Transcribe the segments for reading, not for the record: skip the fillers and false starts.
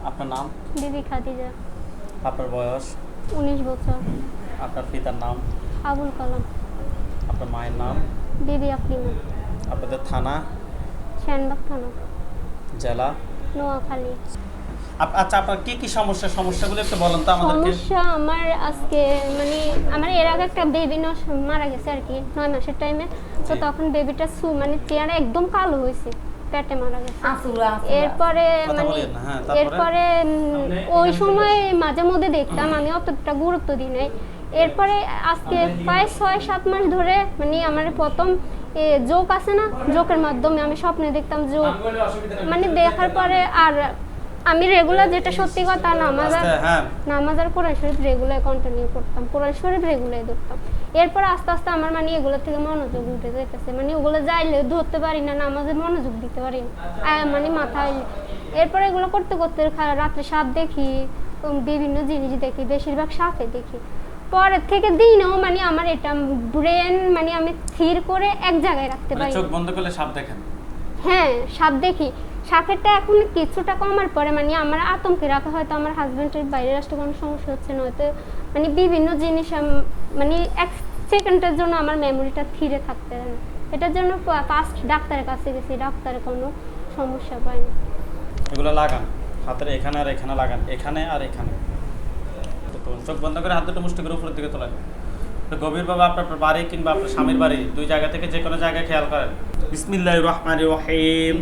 আপনার নাম? বিবি খাদিজা। আপনার বয়স? 19 বছর। আপনার পিতার নাম? আবুল কালাম। আপনার মায়ের নাম? বিবি আফরিনা। আপনাদের থানা? সেনবাগ থানা। জেলা? নোয়াখালী। আচ্ছা, আপনার কি কি সমস্যাগুলো একটু বলেন তো আমাদেরকে। সমস্যা আমার আজকে মানে আমার এর আগে একটা বেবি মারা গেছে আর কি 9 মাসের টাইমে। তো তখন বেবিটা মানে চেহারা একদম কালো হয়েছে, পেটে মারা গেছে। এরপরে মানে এরপরে ওই সময় মাঝে মধ্যে দেখতাম, আমি অতটা গুরুত্ব দিই নাই। এরপরে আজকে প্রায় 6-7 মাস ধরে মানে আমার প্রথম জোক আছে না, জোকের মাধ্যমে আমি স্বপ্নে দেখতাম জোক, মানে দেখার পরে আর আমি রেগুলার, যেটা সত্যি কথা, নামাজ আর কোরআন শরীফ রেগুলার কন্টিনিউ করতাম, কোরআন শরীফ রেগুলার ধরতাম। এরপর আস্তে আস্তে আমার মানে এগুলো থেকে মনোযোগ উঠে যেতেছে, মানে ওগুলো যাইলে ধরতে পারি না, নামাজে মনোযোগ দিতে পারি না, মানে মাথায়। এরপর এগুলো করতে করতে রাত্রে সাপ দেখি, বিভিন্ন জিনিস দেখি, বেশিরভাগ সাপে দেখি। পরের থেকে দিনও মানে আমার এটা ব্রেন মানে আমি স্থির করে এক জায়গায় রাখতে পারি। চোখ বন্ধ করলে সাপ দেখেন? হ্যাঁ, সাপ দেখি। সাপেরটা এখন কিছুটা কমার পরে মানে আমার আতঙ্কে রাখা, হয়তো আমার হাজবেন্ডের বাইরে রাষ্ট্রে কোনো সমস্যা হচ্ছে না, হয়তো মানে বিভিন্ন জিনিস মানে 1 সেকেন্ডের জন্য আমার মেমোরিটা থিরে থাকতে পারে না। এটার জন্য ফার্স্ট ডাক্তারের কাছে গেছি, ডাক্তারে কোনো সমস্যা পায়নি। এগুলো লাগান হাতের এখানে আর এখানে, লাগান এখানে আর এখানে। চোখ বন্ধ করে হাত দুটো মুষ্টি করে উপরের দিকে তোলেন। গভীরভাবে আপনার বাড়ি কিংবা আপনার স্বামীর বাড়ি, 2 জায়গা থেকে যে কোনো জায়গায় খেয়াল করেন। বিসমিল্লাহির রহমানির রহিম।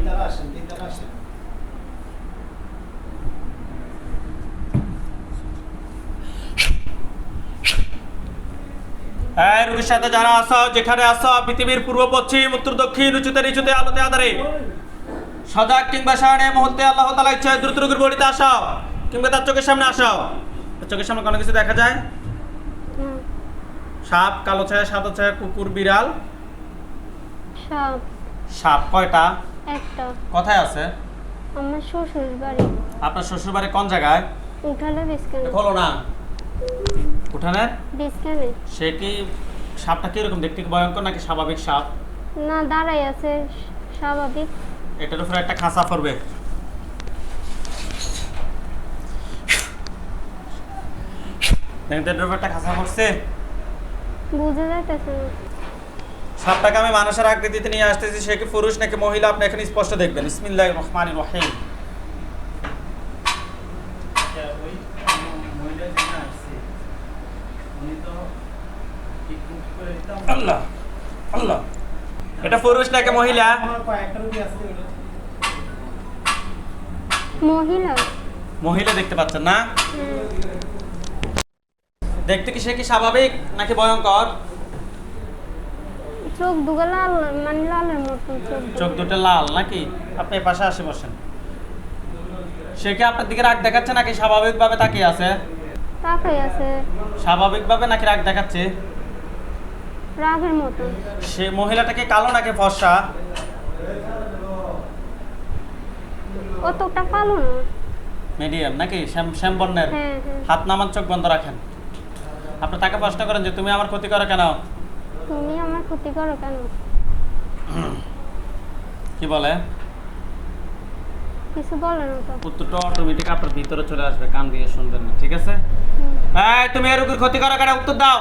এই রোগীর সাথে যারা আসো, যেখানে আসো, পৃথিবীর পূর্ব পশ্চিম উত্তর দক্ষিণ উঁচুতে নিচুতে আলোতে আধারে, সজাগ কিংবা সাড়ে মুহূর্তে আল্লাহ তাআলা ইচ্ছায় দ্রুত রোগীর বডিতে আসো কিংবা তার চোখের সামনে আসো। চোখের সামনে কোনো কিছু দেখা যায়? সাপ, কালো ছায়া, সাদা ছায়া, কুকুর, বিড়াল? সাপ। সাপ কয়টা? একটা। কোথায় আছে? আমার শ্বশুর বাড়ি। আপনার শ্বশুর বাড়ি কোন জায়গায়? উঠানে বিছখানে। খোলো না। উঠানে বিছখানে। সে কি সাপটা কিরকম দেখতে, কি ভয়ঙ্কর নাকি স্বাভাবিক সাপ? না, দাঁড়াই আছে, স্বাভাবিক। এটার উপরে একটা খাঁচা পড়বে। দেখতে এটার উপরে একটা খাঁচা পড়ছে, বুঝে যাইতেছে না। সাপটাকে আমি মানুষের আকৃতিতে নিয়ে আসতেছি, সে কি পুরুষ নাকি মহিলা আপনি এখানে স্পষ্ট দেখবেন। বিসমিল্লাহির রহমানির রহিম। আল্লাহ আল্লাহ, এটা পুরুষ নাকি মহিলা? মহিলা। মহিলা দেখতে পাচ্ছেন না? দেখতে কি সে কি স্বাভাবিক নাকি ভয়ঙ্কর? চোখ দুটো লাল, মানে লালের মতো চোখ দুটো লাল নাকি? আপনি পাশে আসে বসেন। সে কি আপনার দিকে রাগ দেখাচ্ছে নাকি স্বাভাবিকভাবে তাকিয়ে আছে? তাকাই আছে। স্বাভাবিকভাবে নাকি রাগ দেখাচ্ছে? রাগের মতো। সে মহিলাটা কি কালো নাকি ফর্সা? অতটা কালো না, মিডিয়াম নাকি শ্যাম বর্ণের? হ্যাঁ। হাত নামান, চোখ বন্ধ রাখেন। আপনি তাকে প্রশ্ন করেন যে তুমি আমার ক্ষতি করো কেন? তুমি আমার ক্ষতি করো কেন? কি বলে? কিছু বলে না তো। উত্তরটা অটোমেটিক আপনার ভিতরে চলে আসবে, কান দিয়ে শুনবেন না, ঠিক আছে? এই তুমি এই রোগীর ক্ষতি করো কেন, উত্তর দাও।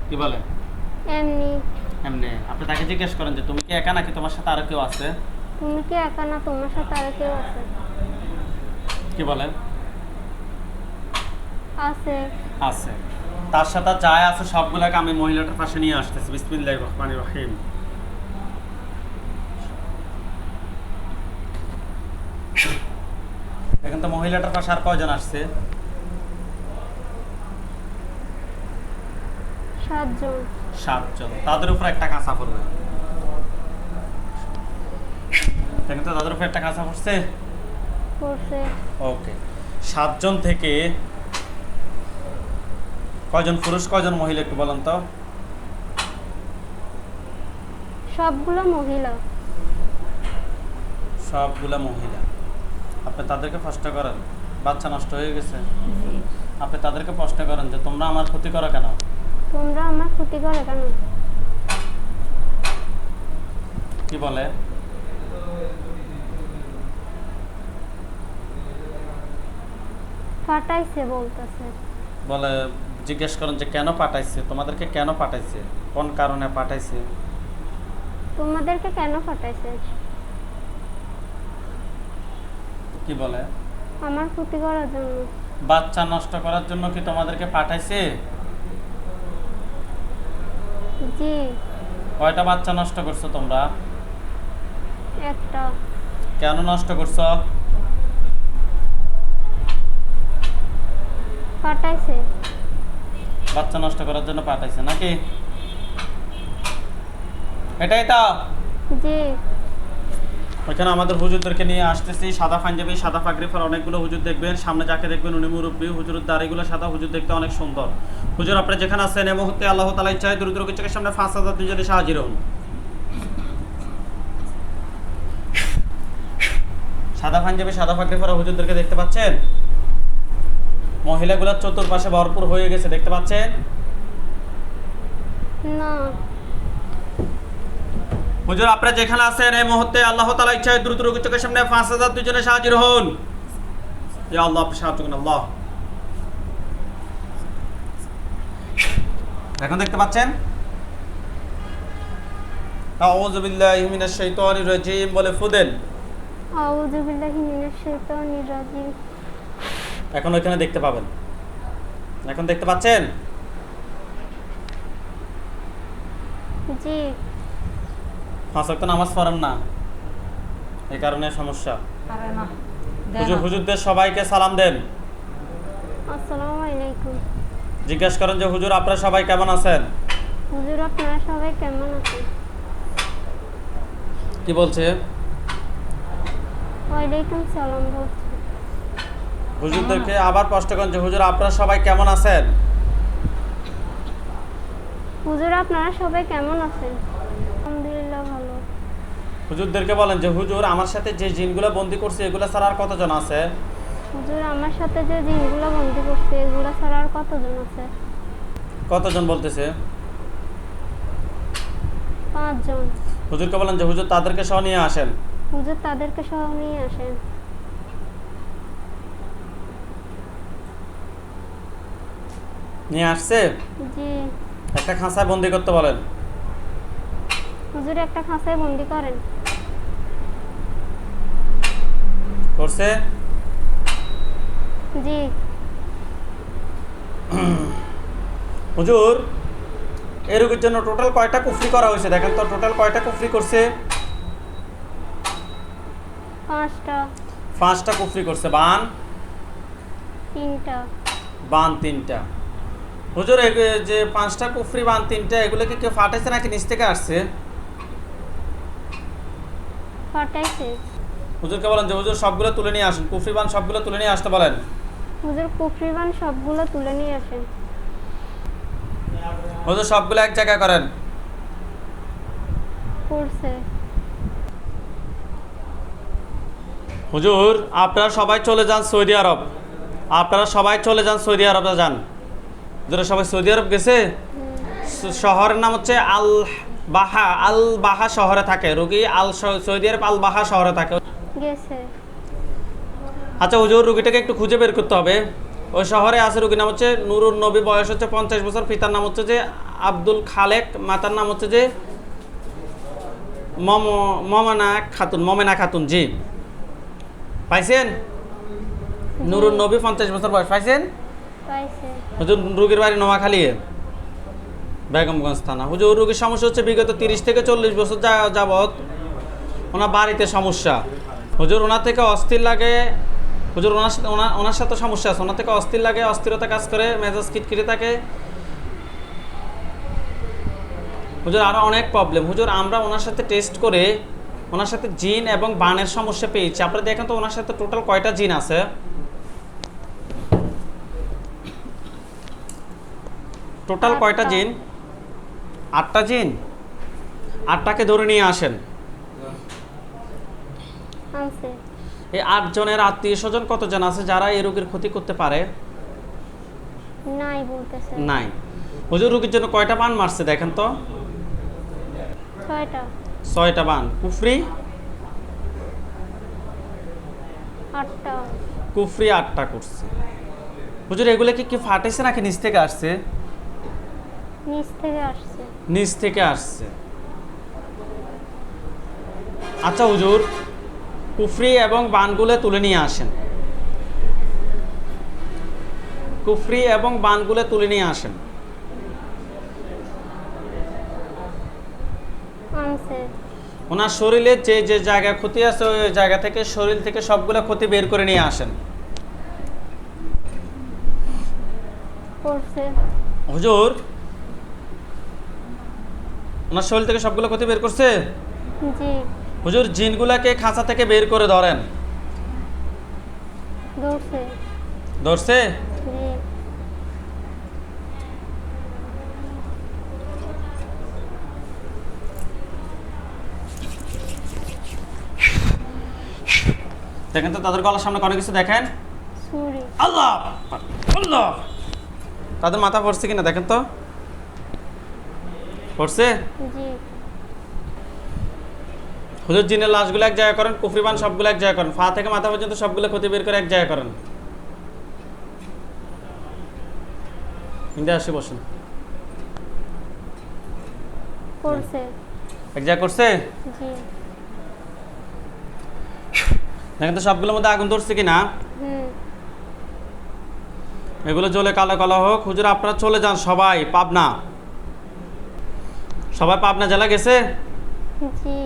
কি বলে? এমনি। এমনি। আপনি তাকে জিজ্ঞেস করেন যে তুমি কি একা নাকি তোমার সাথে আরো কেউ আছে? তুমি কি একা না, তোমার সাথে আর কেউ আছে? কি বলেন? আছে। আছে। তার সাথে যাই আছে সবগুলোকে আমি মহিলাটার পাশে নিয়ে আসতেছি। বিসমিল্লাহির রহমানির রহিম। এখন তো মহিলাটার পাশে আর কয়জন আসছে? 7 জন। 7 জন। তাদের উপর একটা কাঁচা পড়বে। দেখেন তো তাদের উপর একটা কাঁচা পড়ছে? পড়ছে। ওকে। 7 জন থেকে কয়জন পুরুষ কয়জন মহিলা একটু বলেন তো? সবগুলো মহিলা। সবগুলা মহিলা। আপনি তাদেরকে প্রশ্ন করেন, বাচ্চা নষ্ট হয়ে গেছে, আপনি তাদেরকে প্রশ্ন করেন যে তোমরা আমার ক্ষতি করো কেন? তোমরা আমার ক্ষতি করো কেন? কি বলে? ফাটাইছে বলতেছে। বলে জিজ্ঞেস করেন যে কেন পাঠাইছে, তোমাদেরকে কেন পাঠাইছে, কোন কারণে পাঠাইছে? তোমাদেরকে কেন ফাটাইছে? কি বলে? আমার ক্ষতি করার জন্য। বাচ্চা নষ্ট করার জন্য কি তোমাদেরকে পাঠাইছে? জি। কয়টা বাচ্চা নষ্ট করছো তোমরা? একটা। কেন নষ্ট করছো? ফাটাইছে। বাচ্চা নষ্ট করার জন্য পাঠাইছে নাকি? এটাই তো। জি। ওইখানে আমাদের হুজুরদেরকে নিয়ে আসতেছি, সাদা পাঞ্জাবি, সাদা পাগড়ি পরা অনেকগুলো হুজুর দেখবেন। সামনে যাকে দেখবেন উনি মুরব্বী, হুজুরের দাড়িগুলো সাদা, হুজুর দেখতে অনেক সুন্দর। হুজুর আপনারা যেখানে আছেন এই মুহূর্তে আল্লাহ তাআলা ইচ্ছায় দ্রুত চোখের সামনে 5000 দুজনে এসে হাজির হন। সাদা পাঞ্জাবি, সাদা পাগড়ি পরা হুজুরদেরকে দেখতে পাচ্ছেন? মহিলাগুলোর চতুর্পাশে ভরপুর হয়ে গেছে, দেখতে পাচ্ছেন? না। হুজুর আপনারা যেখানে আছেন এই মুহূর্তে আল্লাহ তাআলা ইচ্ছায় দ্রুত চোখের সামনে 5000 দুজনে এসে হাজির হন। ইয়া আল্লাহ, আপনি সাহায্য করুন আল্লাহ। এখন দেখতে পাচ্ছেন? আউযু বিল্লাহি মিনাশ শাইতানির রাজিম বলে ফুদেন। আউযু বিল্লাহি মিনাশ শাইতানির রাজিম। এখন ওইখানে দেখতে পাবেন। এখন দেখতে পাচ্ছেন? জি। 5 ওয়াক্ত নামাজ পড়েন না, এই কারণে সমস্যা। হুজুরদের সবাইকে সালাম দেন। আসসালামু আলাইকুম। জিজ্ঞেস করেন যে হুজুর আপনারা সবাই কেমন আছেন? হুজুর আপনারা সবাই কেমন আছেন? কি বলছে? ওয়ালাইকুম সালাম বলছি। হুজুরদেরকে আবার প্রশ্ন করেন যে হুজুর আপনারা সবাই কেমন আছেন? হুজুর আপনারা সবাই কেমন আছেন? আলহামদুলিল্লাহ ভালো। হুজুরদেরকে বলেন যে হুজুর আমার সাথে যে জিনগুলো বন্দি করছে এগুলো ছাড়া আর কতজন আছে? হুজুর আমার সাথে যে জিনগুলো বন্দি করছে এগুলো ছাড়া আর কতজন আছে? কতজন বলতেছে? 5 জন। হুজুরকে বলেন যে হুজুর তাদেরকে সহ নিয়ে আসেন। হুজুর তাদেরকে সহ নিয়ে আসেন। নিয়ে আসছে? জি। একটা খাঁচায় বন্দি করতে বলেন। হুজুর একটা খাঁচায় বন্দি করেন। করছে? জি। হুজুর এই রোগীর জন্য টোটাল কয়টা কুফরি করা হয়েছে দেখেন তো, টোটাল কয়টা কুফরি করছে? 5টা। 5টা কুফরি করছে। বান? 3টা। বান 3টা। হুজুর এই যে 5টা কুফরি বান 3টা এগুলো কি কেউ ফাটাইছে নাকি নিচ থেকে আসছে? ফাটাইছে। হুজুরকে বলেন যে হুজুর সবগুলো তুলে নিয়ে আসুন, কুফরি বান সবগুলো তুলে নিয়ে আসতে বলেন। হুজুর কুফরিবান সবগুলো তুলে নিয়ে আসেন। হুজুর সবগুলো এক জায়গায় করেন। করছে। হুজুর আপনারা সবাই চলে যান সৌদি আরব, আপনারা সবাই চলে যান সৌদি আরবে যান। যারা সবাই সৌদি আরব গেছে, শহরের নাম হচ্ছে আল বাহা। আল বাহা শহরে থাকে রোগী, সৌদি আরব আল বাহা শহরে থাকে। গেছে। আচ্ছা হুজুর রোগীটাকে একটু খুঁজে বের করতে হবে। ওই শহরে আছে, রোগীর নাম হচ্ছে নুরুন নবী, বয়স হচ্ছে 50 বছর, পিতার নাম হচ্ছে যে আব্দুল খালেক, মাতার নাম হচ্ছে যে মমেনা খাতুন। জি পাইছেন? নুরুন নবী 50 বছর বয়স, পাইছেন? পাইছে। হুজুর রোগীর বাড়ি নোয়াখালী, বেগমগঞ্জ থানা। হুজুর রোগীর সমস্যা হচ্ছে বিগত 30 থেকে 40 বছর যাবৎ ওনার বাড়িতে সমস্যা। হুজুর ওনার থেকে অস্থির লাগে, হুজুর ওনার সাথে সমস্যা আছে, ওনার থেকে অস্থির লাগে, অস্থিরতা কাজ করে, মেজাজ কিটকিটে থাকে। হুজুর আরও অনেক প্রবলেম। হুজুর আমরা ওনার সাথে টেস্ট করে ওনার সাথে জিন এবং বানের সমস্যা পেয়েছি। আপনারা দেখেন তো ওনার সাথে টোটাল কয়টা জিন আছে? টোটাল কয়টা জিন? 8টা জিন। 8টাকে ধরে নিয়ে আসেন। আনছে। এই 8 জনের আত্মীয় স্বজন কতজন আছে যারা এই রোগীর ক্ষতি করতে পারে? নাই বলতেছে। নাই। হুজুর রোগীর জন্য কয়টা বান মারছে দেখেন তো? 6টা। 6টা বান। কুফরি? 8টা। কুফরি 8টা করছে। হুজুর এগুলো কি ফাটেছে নাকি নিচ থেকে আসছে? নিচ থেকে আসছে। নিচ থেকে আসছে। আচ্ছা হুজুর, কুফরি এবং বানগুলো তুলে নিয়ে আসেন। কুফরি এবং বানগুলো তুলে নিয়ে আসেন। আনছে। ওনার শরীরে যে যে জায়গায় ক্ষতি আছে ওই জায়গা থেকে শরীর থেকে সবগুলো ক্ষতি বের করে নিয়ে আসেন। করছে। হুজুর ওনার শরীর থেকে সবগুলো ক্ষতি বের করছে? জি। হুজুর জিনগুলাকে খাঁচা থেকে বের করে ধরেন। ধরছে। ধরছে? জি। দেখেন তো তাদের গলার সামনে কোনো কিছু দেখেন? ছুরি। আল্লাহ আল্লাহ, তাদের মাথা পড়ছে কিনা দেখেন তো। পড়ছে? জি। হুজুর জিনের লাশগুলো এক জায়গায় করেন, কুফরিবান সবগুলো এক জায়গায় করেন, পা থেকে মাথা পর্যন্ত সবগুলো ক্ষতি বের করে এক জায়গায় করেন। ইন্দে আসি বসুন। করছে। এক জায়গায় করছে? জি। দেখেন তো সবগুলোর মধ্যে আগুন ধরছে কিনা। হুম। এগুলো জ্বলে কালো কালো হোক। হুজুর আপনারা চলে যান সবাই পাবনা। সবাই পাবনা জেলা গেছে? জি।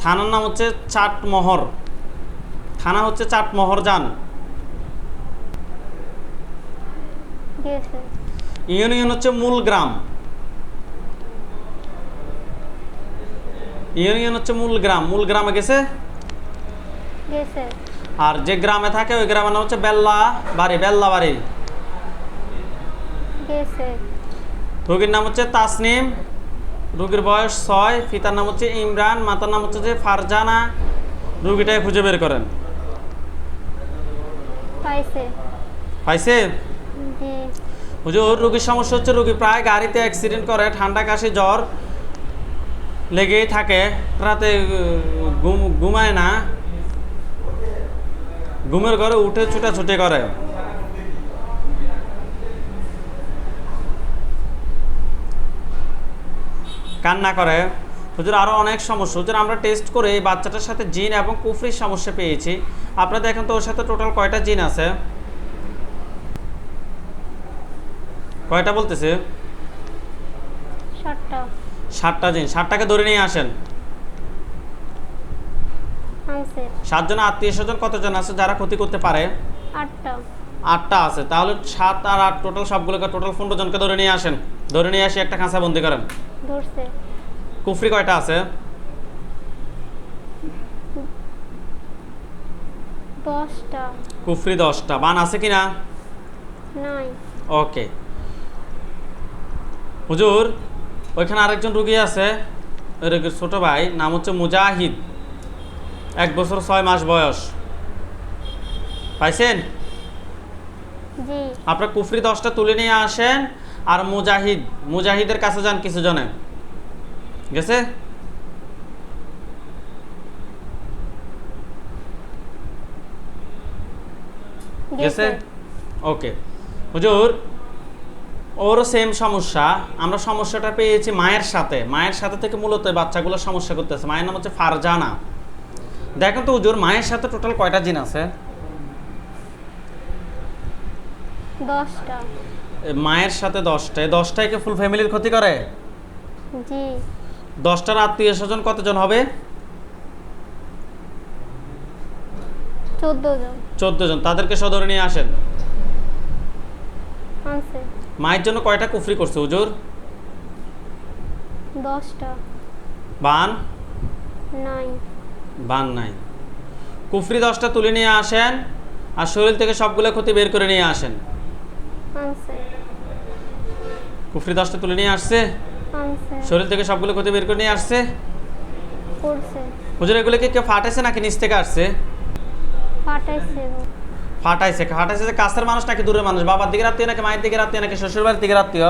থানার নাম হচ্ছে চাটমোহর। থানা হচ্ছে চাটমোহর। যান। গেছে। ইউনিয়ন হচ্ছে মূল গ্রাম। ইউনিয়ন হচ্ছে মূল গ্রাম। মূল গ্রামে গেছে? গেছে। আর যে গ্রামে থাকে ওই গ্রামের নাম হচ্ছে বেল্লা বাড়ি। বেল্লা বাড়ি। গেছে। রোগীর নাম হচ্ছে তাসনিম। রোগীর বয়স 6। পিতার নাম হচ্ছে ইমরান। মাতার নাম হচ্ছে যে ফারজানা। রোগীটাকে খুঁজে বের করেন। পাইছে। পাইছে? জি। হুজুর রোগীর সমস্যা হচ্ছে রোগী প্রায় গাড়িতে অ্যাক্সিডেন্ট করে, ঠান্ডা কাশি জ্বর লেগেই থাকে, রাতে ঘুমায় না, ঘুমের ঘরে উঠে ছুটাছুটি করে। কান্না করে। হুজুর আরও অনেক সমস্যা। হুজুর আমরা টেস্ট করে এই বাচ্চাটার সাথে জিন এবং কুফরির সমস্যা পেয়েছি। আপনারা দেখেন তো ওর সাথে টোটাল কয়টা জিন আছে? কয়টা বলতেছে? 7টা। 7টা জিন। 7টাকে ধরে নিয়ে আসেন। আনছে। 7 জন আত্মীয় স্বজন কতজন আছে যারা ক্ষতি করতে পারে? 8টা। 8টা আছে। তাহলে 7 আর 8 টোটাল সবগুলোকে টোটাল 15 জনকে ধরে নিয়ে আসেন। ধরে নিয়ে আসি একটা খাঁচা বন্দি করেন। ধরছে। কুফরি কয়টা আছে? 10টা। কুফরি 10টা। বান আছে কিনা? নাই। ওকে। হুজুর ওইখানে আরেকজন রুগী আছে, ওই রুগীর ছোট ভাই নাম হচ্ছে মুজাহিদ। 1 বছর 6 মাস বয়স। পাইছেন? জি। আপনার কুফরি 10টা তুলে নিয়ে আসেন। আর মুজাহিদের কাছে যান কিছু জনে। গেছে? গেছে? ওকে। হুজুর ওরও সেম সমস্যা। আমরা সমস্যাটা পেয়েছি মায়ের সাথে। মায়ের সাথে থেকে মূলত এই বাচ্চাগুলোর সমস্যা করতেছে। মায়ের নাম হচ্ছে ফারজানা। দেখেন তো হুজুর মায়ের সাথে টোটাল কয়টা জিন আছে? 10টা। মায়ের সাথে 10টা। 10টাই কি ফুল ফ্যামিলির ক্ষতি করে? জি। 10টার আত্মীয় স্বজন কতজন হবে? 14 জন। 14 জন। তাদেরকে সদরে নিয়ে আসেন। আনছে। মায়ের জন্য কয়টা কুফরি করছে হুজুর? 10টা। বান? নাই। বান নাই। কুফরি 10টা তুলে নিয়ে আসেন আর শরীর থেকে সবগুলো ক্ষতি বের করে নিয়ে আসেন। আনছে। কুফরি 10টা তুলে নিয়ে আসছে। আনছে। শরীর থেকে সবগুলো ক্ষতি বের করে নিয়ে আসছে। করছে। হুজুর এগুলো কি কেউ ফাটাইছে নাকি নিচ থেকে আসছে? পাঠাইছে। ফাটাইছে। ফাটাইছে যে কাছের মানুষ নাকি দূরের মানুষ? বাবার দিকে আত্মীয় নাকি মায়ের দিকে আত্মীয় নাকি শ্বশুর বাড়ির দিকে আত্মীয়?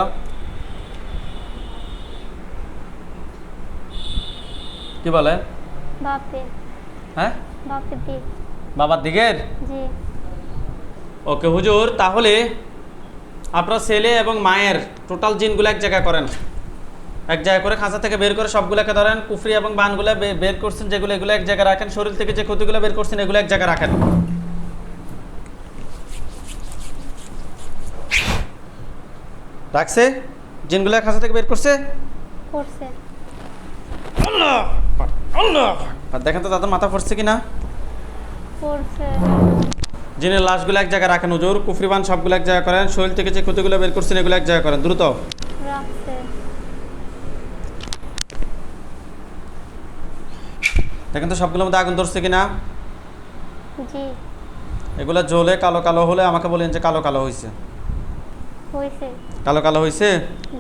কি বলে? বাপে। হ্যাঁ বাপের দিক। বাবার দিকের। জি। ওকে হুজুর, তাহলে আপনার ছেলে এবং মায়ের টোটাল জিনগুলো এক জায়গায় করেন, এক জায়গায় করে খাঁচা থেকে বের করে সবগুলোকে ধরেন, কুফরি এবং বানগুলো বের করছেন যেগুলো, এগুলো এক জায়গায় রাখেন, শরীর থেকে যে ক্ষতিগুলো বের করছেন এগুলো এক জায়গায় রাখেন। রাখছে? জিনগুলো খাঁচা থেকে বের করছে? করছে। আল্লাহ আল্লাহ, আর দেখেন তো তাদের মাথা পড়ছে কিনা। করছে। জিনের লাশগুলো এক জায়গায় রাখেন হুজুর, কুফরি বান সবগুলো এক জায়গায় করেন, শরীর থেকে যে ক্ষতিগুলো বের করছেন এগুলো এক জায়গায় করেন দ্রুত। রাখছে। দেখেন তো সবগুলোর মধ্যে আগুন ধরছে কিনা। জি। এগুলো জ্বলে কালো কালো হলে আমাকে বলেন যে কালো কালো হয়েছে। হয়েছে। কালো কালো হয়েছে?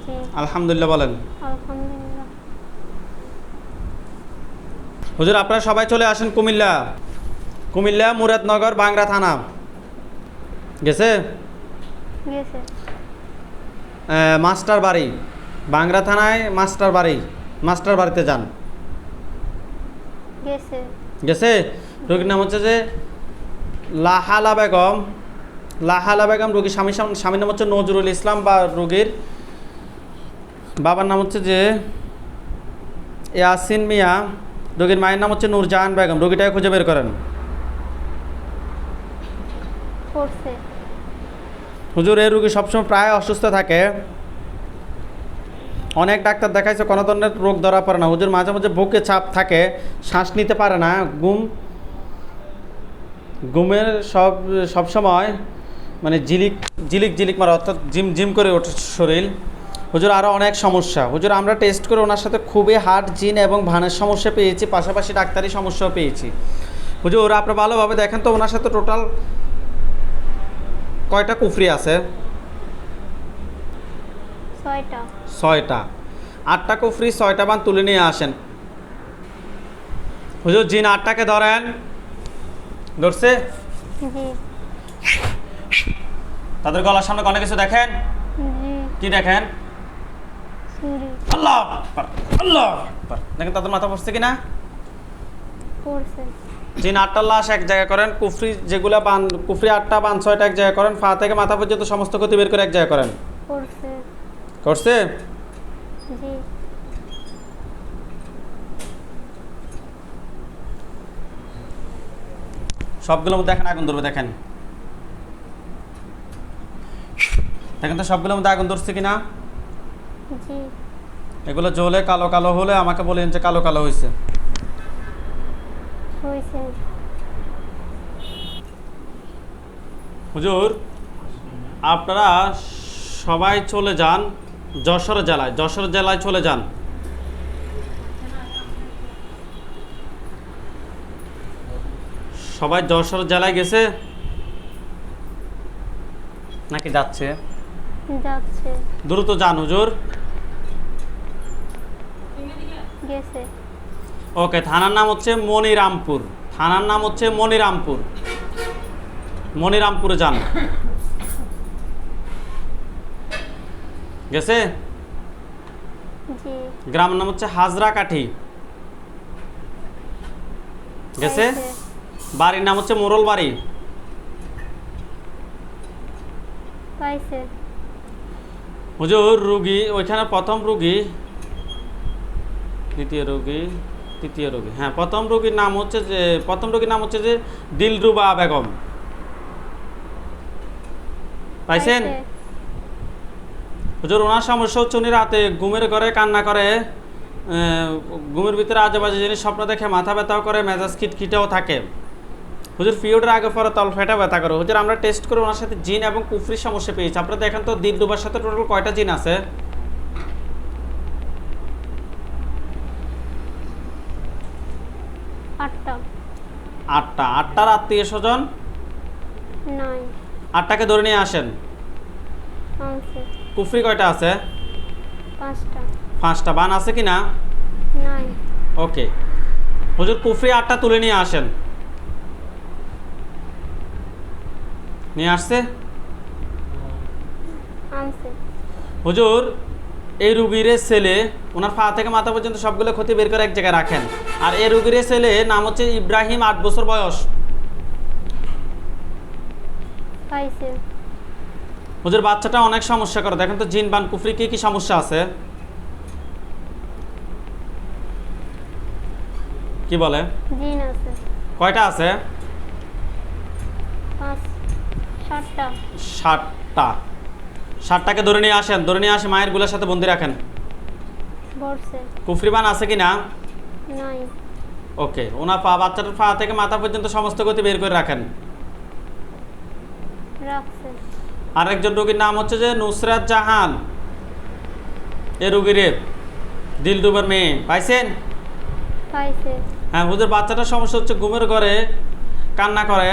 জি। আলহামদুলিল্লাহ বলেন। আলহামদুলিল্লাহ। হুজুর আপনারা সবাই চলে আসেন কুমিল্লা, কুমিল্লা মুরাদনগর বাংরা থানা। গেছে? গেছে। মাস্টার বাড়ি, বাংরা থানায় মাস্টার বাড়ি, মাস্টার বাড়িতে যান। গেছে। গেছে? রোগীর নাম হচ্ছে যে লাহালা বেগম, লাহালা বেগম রোগীর স্বামীর নাম হচ্ছে নজরুল ইসলাম, বা রোগীর বাবার নাম হচ্ছে যে ইয়াসিন মিয়া, রোগীর মায়ের নাম হচ্ছে নূরজাহান বেগম। রোগীটাকে খুঁজে বের করেন। করছে। হুজুর এই রোগী সবসময় প্রায় অসুস্থ থাকে, অনেক ডাক্তার দেখাইছে, কোনো ধরনের রোগ ধরা পড়ে না। হুজুর মাঝে মাঝে বুকে চাপ থাকে, শ্বাস নিতে পারে না, ঘুমের সবসময় মানে ঝিলিক ঝিলিক ঝিলিক মারা, অর্থাৎ জিম জিম করে ওঠে শরীর। হুজুর আরও অনেক সমস্যা। হুজুর আমরা টেস্ট করে ওনার সাথে খুবই হার্ট, জিন এবং ভানের সমস্যা পেয়েছি, পাশাপাশি ডাক্তারি সমস্যাও পেয়েছি। হুজুর আপনি ভালোভাবে দেখেন তো ওনার সাথে টোটাল কয়টা কুফরি আছে? 6টা। 6টা। 8টা কুফরি 6টা বান তুলে নিয়ে আসেন। হুজুর জিন 8টাকে ধরেন। ধরছে? জি। তাদের গলার সামনে অনেক কিছু দেখেন। জি। কি দেখেন? চুরি। আল্লাহ আকবার, আল্লাহ আকবার। দেখেন তাদের মাথা পড়ছে কিনা। করছে। জিন 8টা লাশ এক জায়গায় করেন, কুফরি যেগুলা বান, কুফরি 8টা বান 6টা এক জায়গায় করেন, পা থেকে মাথা পর্যন্ত সমস্ত ক্ষতি বের করে এক জায়গায় করেন। করছে। করছে? জি। সবগুলোর মধ্যে দেখেন আগুন ধরবে, দেখেন দেখেন তো সবগুলোর মধ্যে আগুন ধরছে কিনা। জি। এগুলো জ্বলে কালো কালো হলে আমাকে বলেন যে কালো কালো হয়েছে। হয়েছে। হুজুর আপনারা সবাই চলে যান যশোর জেলায়, যশোর জেলায় চলে যান। সবাই যশোর জেলায় গেছে নাকি যাচ্ছে? যাচ্ছে। দ্রুত যান হুজুর। গেছে। ওকে, থানার নাম হচ্ছে মনিরামপুর, থানার নাম হচ্ছে মনিরামপুর, মনিরামপুরে যান। গেছে? জি। গ্রামের নাম হচ্ছে হাজরা কাঠি। গেছে? বাড়ির নাম হচ্ছে মোরল বাড়ি। পাইছে। হুজুর রুগী ওইখানে প্রথম রুগী, দ্বিতীয় রুগী, তৃতীয় রুগী, হ্যাঁ প্রথম রুগীর নাম হচ্ছে যে দিলরুবা বেগম। পাইছেন? হুজুর ওনার সমস্যা হচ্ছে উনি রাতে ঘুমের ঘরে কান্না করে, ঘুমের ভিতরে আজেবাজে জিনিস স্বপ্ন দেখে, মাথা ব্যথাও করে, মেজাজ খিটখিটেও থাকে। হুজুর পিরিয়ডের আগে পরে তল ফেটা ব্যথা করে। হুজুর আমরা টেস্ট করে ওনার সাথে জিন এবং কুফরির সমস্যা পেয়েছি। আপনারা দেখেন তো দিলরুবার সাথে টোটাল কয়টা জিন আছে? 8টা। 8টা। 8টার আত্মীয় স্বজন 9। 8টাকে ধরে নিয়ে আসেন। আনছে। কুফরি কয়টা আছে? 5টা। 5টা। বান আছে কি না? নাই। ওকে হুজুর কুফরি 8টা তুলে নিয়ে আসেন। নিয়ে আসছে? আনছে। হুজুর এই রুগীর ছেলে, ওনার পা থেকে মাথা পর্যন্ত সবগুলো ক্ষতি বের করে এক জায়গায় রাখেন। আর এই রুগীর ছেলে নাম হচ্ছে ইব্রাহিম, 8 বছর বয়স। পাইছে। হুজুর বাচ্চাটা অনেক সমস্যা করে, দেখেন তো জিন বান কুফরি কি কি সমস্যা আছে। কি বলে? জিন আছে। কয়টা আছে? 7টা। 7টা। 7টাকে ধরে নিয়ে আসেন, ধরে নিয়ে আসে মায়ের গুলার সাথে বন্দি রাখেন। বলছে কুফরিবান আছে কি না? নাই। ওকে, ওনার পা, বাচ্চাটার পা থেকে মাথা পর্যন্ত সমস্ত গতি বের করে রাখেন। রাখছে। আরেকজন রোগীর নাম হচ্ছে যে নুসরাত জাহান, এ রোগীর দিলরুবার মেয়ে, পাইছেন? পাইছে। হ্যাঁ হুজুর, বাচ্চাটার সমস্যা হচ্ছে ঘুমের ঘরে কান্না করে,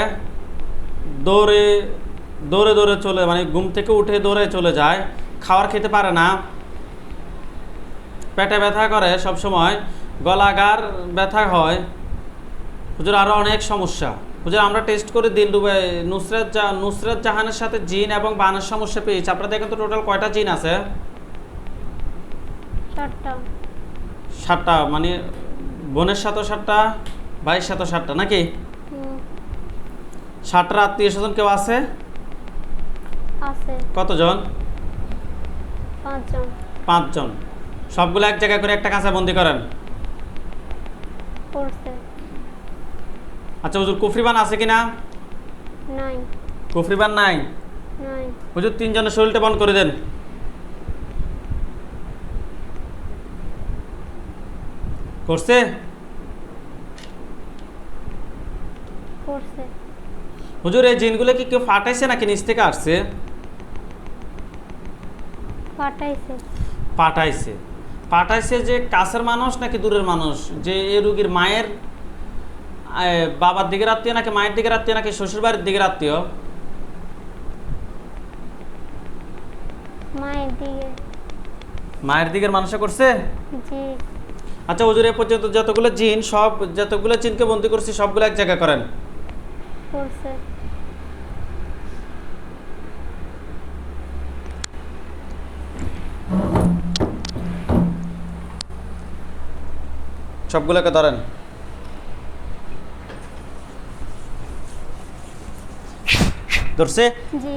দৌড়ে দৌড়ে দৌড়ে চলে, মানে ঘুম থেকে উঠে দৌড়ে চলে যায়, খাবার খেতে পারে না, পেটে ব্যথা করে সব সময়, গলাগার ব্যথা হয়। হুজুর আরও অনেক সমস্যা। হুজুর আমরা টেস্ট করে দিলরুবা নুসরাত জাহানের সাথে জিন এবং বানের সমস্যা পেয়েছি। আপনারা দেখেন তো টোটাল কয়টা জিন আছে? 7টা। 7টা, মানে বোনের সাথেও 7টা, ভাইয়ের সাথেও 7টা নাকি? 7টার আত্মীয় স্বজন কেউ আছে? আছে। কতজন? 5 জন। 5 জন। সবগুলো এক জায়গায় করে একটা কাঁচা বন্দি করেন। করছে। আচ্ছা হুজুর কুফরিবান আছে কি না? নাই। কুফরিবান নাই? নাই। হুজুর 3 জনের শরীরটা বন্ধ করে দেন। করছে? করছে। হুজুর এই জিনগুলো কি কেউ ফাটাইছে নাকি নিচ থেকে আসছে? পাঠাইছে। পাঠাইছে। পাঠাইছে যে কাছের মানুষ নাকি দূরের মানুষ? যে এই রোগীর মায়ের বাবার দিকের আত্মীয় নাকি মায়ের দিকের আত্মীয় নাকি শ্বশুর বাড়ির দিকের আত্মীয়? মায়ের দিকে। মায়ের দিকের মানুষে করছে? জি। আচ্ছা হুজুর এ পর্যন্ত যতগুলো জিন, সব যতগুলো জিনকে বন্দি করছি সবগুলো এক জায়গায় করেন। করছে। সবগুলোকে ধরেন। ধরছে? জি।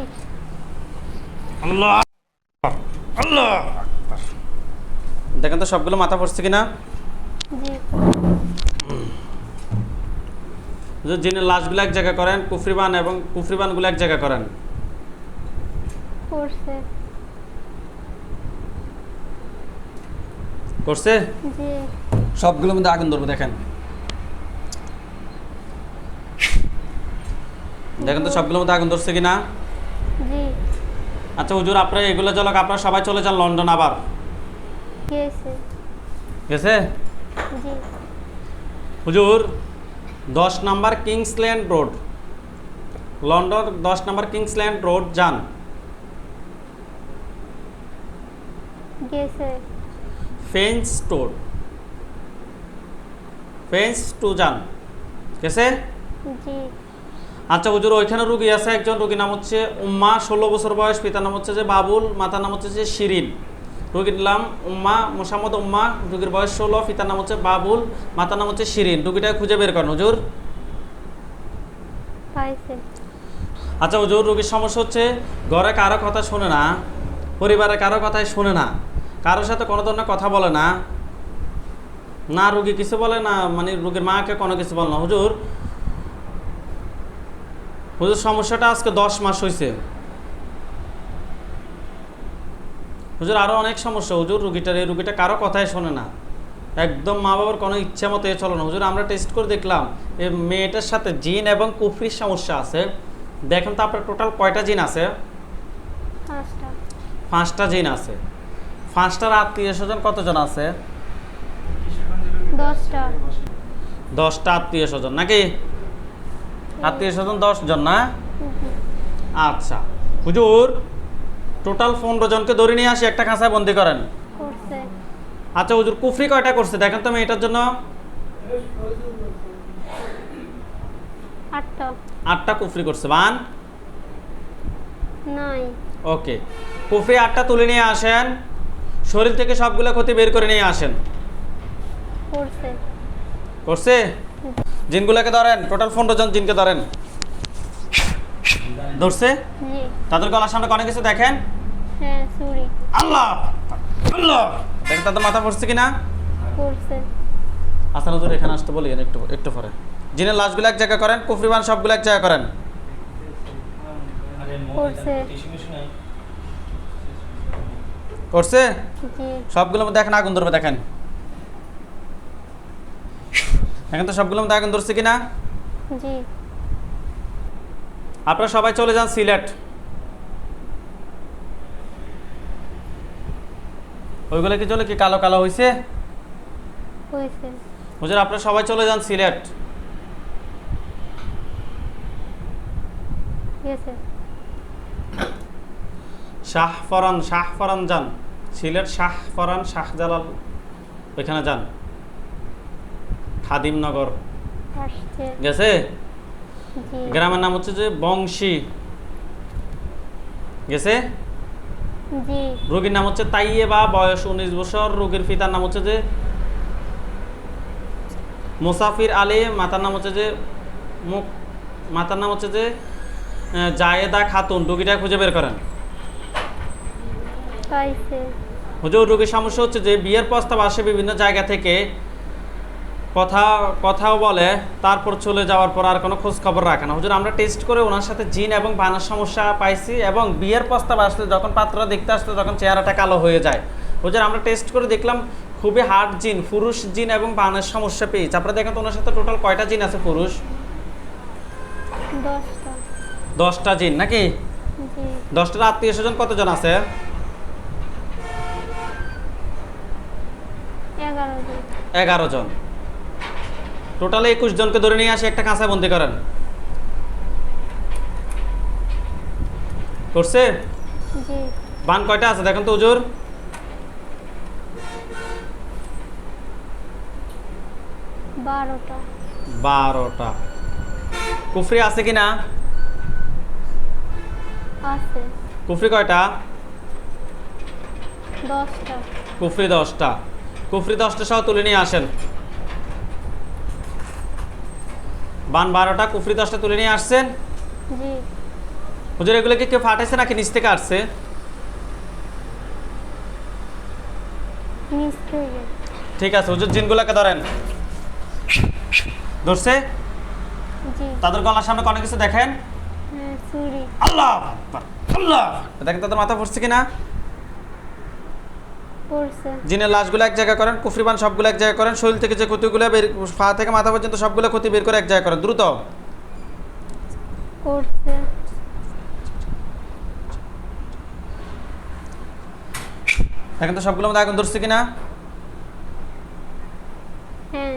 আল্লাহ আল্লাহ। দেখেন তো সবগুলো মাথা পড়ছে কিনা? জি। জিনের লাশগুলো এক জায়গায় করেন, কুফরিবান এবং কুফরিবানগুলো এক জায়গায় করেন। করছে। করছে? জি। সবগুলোর মধ্যে আগুন ধরবে, দেখেন দেখেন তো সবগুলোর মধ্যে আগুন ধরছে কিনা? জি। আচ্ছা হুজুর আপনারা এগুলো জলক আপনারা সবাই চলে যান লন্ডন। আবার গেছে। গেছে? জি। হুজুর 10 নম্বর কিংসল্যান্ড রোড, লন্ডন 10 নম্বর কিংসল্যান্ড রোড যান। গেছে। ফেন্স স্টোর, ফেন্স টু যান। গেছে? জি। আচ্ছা হুজুর ওইখানে রুগী আছে একজন, রুগীর নাম হচ্ছে উম্মা, 16 বছর বয়স, পিতার নাম হচ্ছে যে বাবুল, মাতার নাম হচ্ছে যে শিরিন। রুগীর নাম উম্মা, মোসাম্মদ উম্মা, রুগীর বয়স 16, পিতার নাম হচ্ছে বাবুল, মাতার নাম হচ্ছে শিরিন। রুগীটাকে খুঁজে বের করেন হুজুর। পাইছে। আচ্ছা হুজুর রুগীর সমস্যা হচ্ছে ঘরে কারো কথা শোনে না, পরিবারে কারো কথাই শোনে না, কারোর সাথে কোনো ধরনের কথা বলে না, না রুগী কিছু বলে না, মানে রুগীর মাকে কোনো কিছু বলে না। হুজুর হুজুর সমস্যাটা আজকে 10 মাস হয়েছে। হুজুর আরও অনেক সমস্যা হুজুর, এই রুগীটা কারো কথাই শোনে না, একদম মা বাবার কোনো ইচ্ছা মতো চলো না। হুজুর আমরা টেস্ট করে দেখলাম এই মেয়েটার সাথে জিন এবং কুফরির সমস্যা আছে। দেখেন তো আপনার টোটাল কয়টা জিন আছে? 5টা। 5টা জিন আছে। 5টার আত্মীয় স্বজন কতজন আছে? 10টা। 10টা আত্মীয় স্বজন নাকি? আত্মীয় স্বজন 10 জন না? আচ্ছা হুজুর টোটাল 15 জনকে ধরে নিয়ে আসি একটা খাঁচায় বন্দি করেন। করছে। আচ্ছা হুজুর কুফরি কয়টা করছে দেখেন তো মেয়েটার জন্য? 8টা। 8টা কুফরি করছে। বান নাই। ওকে, কুফরি 8টা তুলে নিয়ে আসেন, শরীর থেকে সবগুলো ক্ষতি বের করে নিয়ে আসেন। করছে। করছে? জিনগুলোকে ধরেন, টোটাল 15 জন জিনকে ধরেন। ধরছে? জি। তাদের গলার সামনে অনেক কিছু দেখেন? হ্যাঁ, চুরি আল্লাহ আল্লাহ, দেখেন তাদের মাথা পড়ছে কিনা? করছে। আসান হুজুর এখানে আসতে বলি একটু একটু পরে। জিনের লাশগুলো এক জায়গা করেন, কুফরিবান সবগুলো এক জায়গা করেন। করছে। করছে? জি। সবগুলোর মধ্যে এখন আগুন ধরবে, দেখেন এখন তো সবগুলোর মধ্যে আগুন ধরছে কিনা? জি। আপনারা সবাই চলে যান সিলেট। ওইগুলো কি চলে কি কালো কালো হয়েছে? হয়েছে। হুজুর আপনারা সবাই চলে যান সিলেট। গেছে। শাহফরান যান, সিলেট শাহফরান শাহজালাল ওইখানে যান, খাদিমনগর আসছে। গেছে। জি। গ্রামের নাম হচ্ছে যে বংশী গেছে। জি। রোগীর নাম হচ্ছে তাইয়েবা, বয়স 19 বছর। রোগীর পিতার নাম হচ্ছে যে মুসাফির আলী, মাতার নাম হচ্ছে যে জায়েদা খাতুন। রোগীটা খুঁজে বের করেন। পাইছে। হুজুর রোগীর সমস্যা হচ্ছে যে বিয়ের প্রস্তাব আসে বিভিন্ন জায়গা থেকে, কথাও বলে, তারপর চলে যাওয়ার পর আর কোনো খোঁজ খবর রাখে না। হুজুর আমরা টেস্ট করে ওনার সাথে জিন এবং বানার সমস্যা পাইছি, এবং বিয়ের প্রস্তাব আসলে যখন পাত্ররা দেখতে আসলে তখন চেহারাটা কালো হয়ে যায়। হুজুর আমরা টেস্ট করে দেখলাম খুবই হার্ড জিন, পুরুষ জিন এবং বানের সমস্যা পেয়েছে। আপনারা দেখেন তো ওনার সাথে টোটাল কয়টা জিন আছে পুরুষ? 10টা। 10টা জিন নাকি? জি। 10টার আত্মীয় স্বজন কতজন আছে? 11 জন। 11 জন। টোটালে 21 জনকে ধরে নিয়ে আসে একটা কাঁচায় বন্দি করেন। করছে? জি। বান কয়টা আছে দেখেন তো হুজুর? 12টা। 12টা। কুফরি আছে কিনা? আছে। কুফরি কয়টা? 10টা। কুফরি 10টা। কুফরি 10টা সহ তুলে নিয়ে আসেন। বান 12টা, কুফরি 10টা তুলে নিয়ে আসছেন। জি। হুজুর এগুলোকে কেউ ফাটাইছে নাকি নিচ থেকে আসছে? নিচ থেকে। ঠিক আছে হুজুর জিনগুলোকে ধরেন। ধরছে? জি। তাদের গলার সামনে অনেক কিছু দেখেন? হ্যাঁ, চুরি আল্লাহ আল্লাহ, দেখেন তাদের মাথা পড়ছে কিনা? করছে। জিনের লাশগুলো এক জায়গা করেন, কুফরিবান সবগুলো এক জায়গা করেন, শরীর থেকে যে ক্ষতিগুলো বের, পা থেকে মাথা পর্যন্ত সবগুলো ক্ষতি বের করে এক জায়গা করেন দ্রুত। করছে। দেখেন তো সবগুলোর মধ্যে আগুন ধরছে কিনা? হ্যাঁ।